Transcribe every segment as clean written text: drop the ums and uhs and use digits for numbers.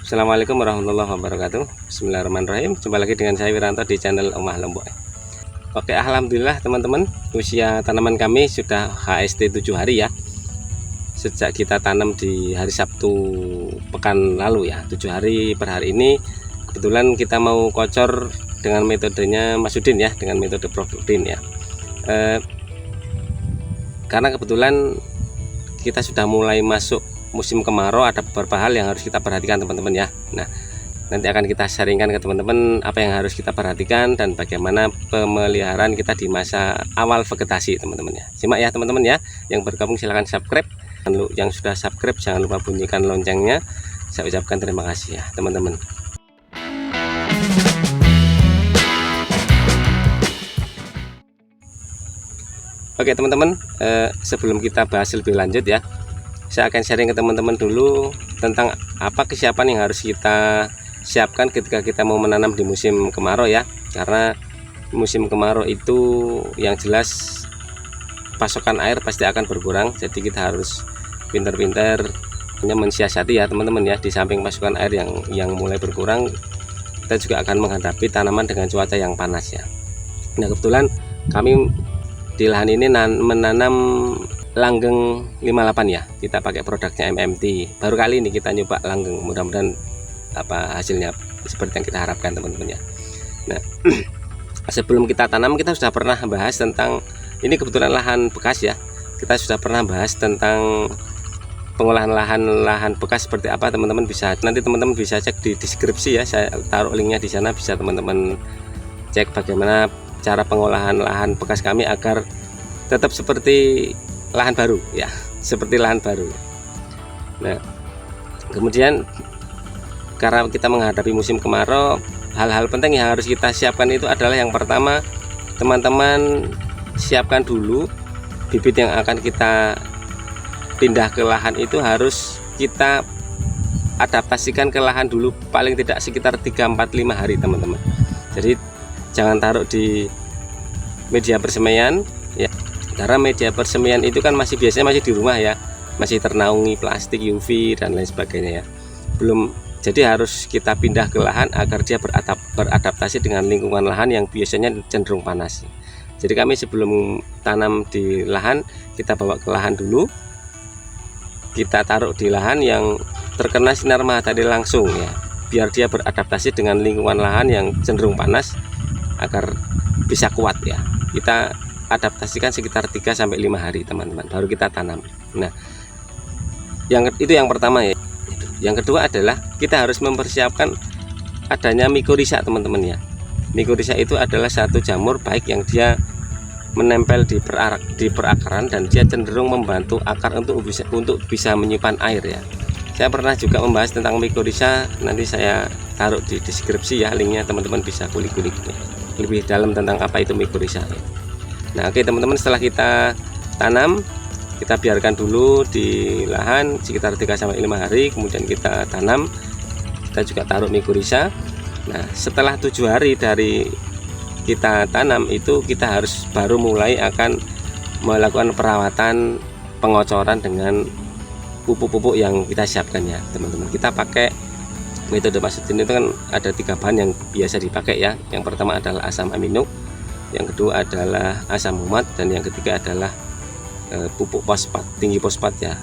Assalamualaikum warahmatullahi wabarakatuh. Bismillahirrahmanirrahim. Jumpa lagi dengan saya Wiranto di channel Omah Lombok. Oke, alhamdulillah teman-teman, usia tanaman kami sudah HST 7 hari ya. Sejak kita tanam di hari Sabtu pekan lalu ya, 7 hari per hari ini. Kebetulan kita mau kocor dengan metodenya Mas Udin ya, dengan metode Prof Udin ya. Karena kebetulan kita sudah mulai masuk musim kemarau, ada beberapa hal yang harus kita perhatikan teman-teman ya. Nah, nanti akan kita sharingkan ke teman-teman apa yang harus kita perhatikan dan bagaimana pemeliharaan kita di masa awal vegetasi teman-teman ya. Simak ya teman-teman ya. Yang bergabung silahkan subscribe. Yang sudah subscribe jangan lupa bunyikan loncengnya. Saya ucapkan terima kasih ya teman-teman. Oke teman-teman, sebelum kita bahas lebih lanjut ya, saya akan sharing ke teman-teman dulu tentang apa kesiapan yang harus kita siapkan ketika kita mau menanam di musim kemarau ya. Karena musim kemarau itu yang jelas pasokan air pasti akan berkurang, jadi kita harus pintar-pintar mensiasati ya teman-teman ya. Di samping pasokan air yang mulai berkurang, kita juga akan menghadapi tanaman dengan cuaca yang panas ya. Nah, kebetulan kami di lahan ini menanam langgeng 58 ya. Kita pakai produknya MMT. Baru kali ini kita nyoba langgeng. Mudah-mudahan hasilnya seperti yang kita harapkan teman-teman ya. Nah, sebelum kita tanam kita sudah pernah bahas tentang ini, kebetulan lahan bekas ya. Kita sudah pernah bahas tentang pengolahan lahan bekas seperti apa teman-teman bisa. Nanti teman-teman bisa cek di deskripsi ya. Saya taruh linknya di sana, bisa teman-teman cek bagaimana cara pengolahan lahan bekas kami agar tetap seperti lahan baru ya, seperti lahan baru. Nah, kemudian karena kita menghadapi musim kemarau, hal-hal penting yang harus kita siapkan itu adalah yang pertama, teman-teman siapkan dulu bibit yang akan kita pindah ke lahan itu harus kita adaptasikan ke lahan dulu paling tidak sekitar 3-4-5 hari teman-teman. Jadi jangan taruh di media persemaian ya. Karena media persemaian itu kan biasanya masih di rumah ya, masih ternaungi plastik UV dan lain sebagainya ya. Jadi harus kita pindah ke lahan agar dia beradaptasi dengan lingkungan lahan yang biasanya cenderung panas. Jadi kami sebelum tanam di lahan, kita bawa ke lahan dulu, kita taruh di lahan yang terkena sinar matahari langsung ya, biar dia beradaptasi dengan lingkungan lahan yang cenderung panas agar bisa kuat ya. Kita adaptasikan sekitar 3-5 hari teman-teman, baru kita tanam. Nah, itu yang pertama ya. Yang kedua adalah kita harus mempersiapkan adanya mikorhiza teman-teman ya. Mikorhiza itu adalah satu jamur baik yang dia menempel di perakaran dan dia cenderung membantu akar untuk bisa menyimpan air ya. Saya pernah juga membahas tentang mikorhiza, nanti saya taruh di deskripsi ya linknya, teman-teman bisa kulik-kulik lebih dalam tentang apa itu mikorhiza ya. Nah, oke teman-teman, setelah kita tanam, kita biarkan dulu di lahan sekitar 3-5 hari, kemudian kita tanam, kita juga taruh mikorhiza. Nah, setelah 7 hari dari kita tanam itu kita harus baru mulai akan melakukan perawatan pengocoran dengan pupuk-pupuk yang kita siapkan ya teman-teman. Kita pakai metode Mas Udin itu kan ada 3 bahan yang biasa dipakai ya. Yang pertama adalah asam amino, yang kedua adalah asam humat, dan yang ketiga adalah pupuk fosfat, tinggi fosfat ya,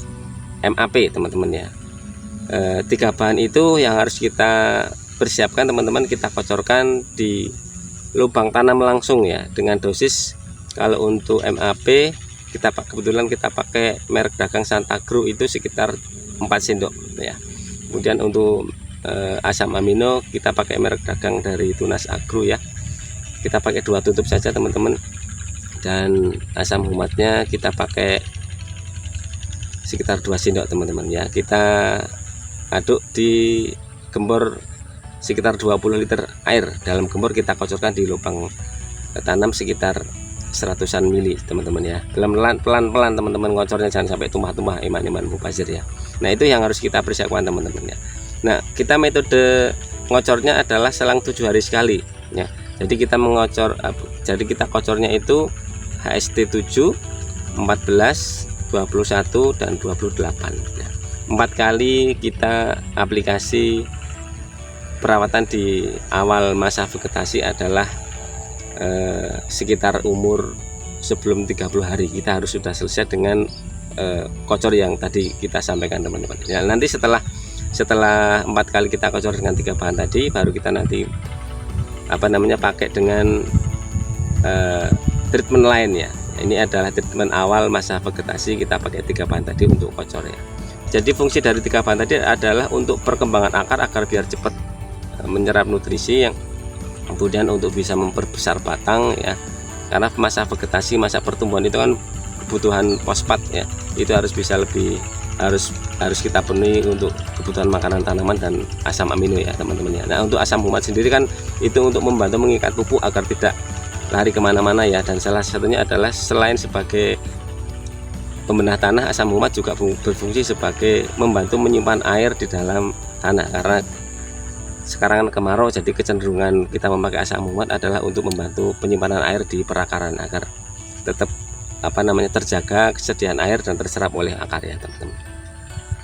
MAP teman-teman ya. 3 bahan itu yang harus kita persiapkan teman-teman, kita kocorkan di lubang tanam langsung ya, dengan dosis kalau untuk MAP kebetulan kita pakai merek dagang Santagro itu sekitar 4 sendok ya. Kemudian untuk asam amino kita pakai merek dagang dari Tunas Agro ya, kita pakai 2 tutup saja teman-teman. Dan asam humatnya kita pakai sekitar 2 sendok teman-teman ya. Kita aduk di gembor sekitar 20 liter air. Dalam gembor kita kocorkan di lubang tanam sekitar 100-an mili teman-teman ya. Pelan-pelan teman-teman ngocornya, jangan sampai tumpah-tumpah iman-iman mubazir ya. Nah, itu yang harus kita persiapkan teman-teman ya. Nah, kita metode ngocornya adalah selang 7 hari sekali ya. Jadi kita kocornya itu HST 7, 14, 21 dan 28 ya. 4 kali kita aplikasi perawatan di awal masa vegetasi adalah sekitar umur sebelum 30 hari kita harus sudah selesai dengan kocor yang tadi kita sampaikan teman-teman ya. Nanti setelah 4 kali kita kocor dengan 3 bahan tadi, baru kita nanti pakai dengan treatment lain ya. Ini adalah treatment awal masa vegetasi, kita pakai 3 bahan tadi untuk kocor ya. Jadi fungsi dari 3 bahan tadi adalah untuk perkembangan akar agar biar cepat menyerap nutrisi, yang kemudian untuk bisa memperbesar batang ya. Karena masa vegetasi, masa pertumbuhan itu kan kebutuhan fosfat ya, itu harus bisa lebih harus kita penuhi untuk kebutuhan makanan tanaman dan asam amino ya teman-teman ya. Nah, untuk asam humat sendiri kan itu untuk membantu mengikat pupuk agar tidak lari kemana-mana ya, dan salah satunya adalah selain sebagai pembenah tanah, asam humat juga berfungsi sebagai membantu menyimpan air di dalam tanah. Karena sekarang kan kemarau, jadi kecenderungan kita memakai asam humat adalah untuk membantu penyimpanan air di perakaran agar tetap terjaga kesediaan air dan terserap oleh akar ya teman-teman.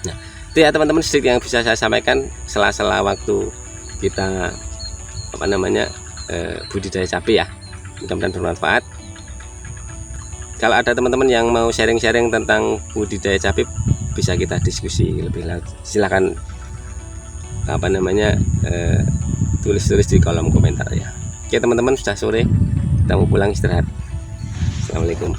Nah, itu ya teman-teman sedikit yang bisa saya sampaikan sela-sela waktu kita budidaya cabai ya. Mudah-mudahan bermanfaat. Kalau ada teman-teman yang mau sharing-sharing tentang budidaya cabai, bisa kita diskusi lebih lanjut. Silahkan tulis-tulis di kolom komentar ya. Oke teman-teman, sudah sore, kita mau pulang istirahat. Assalamualaikum.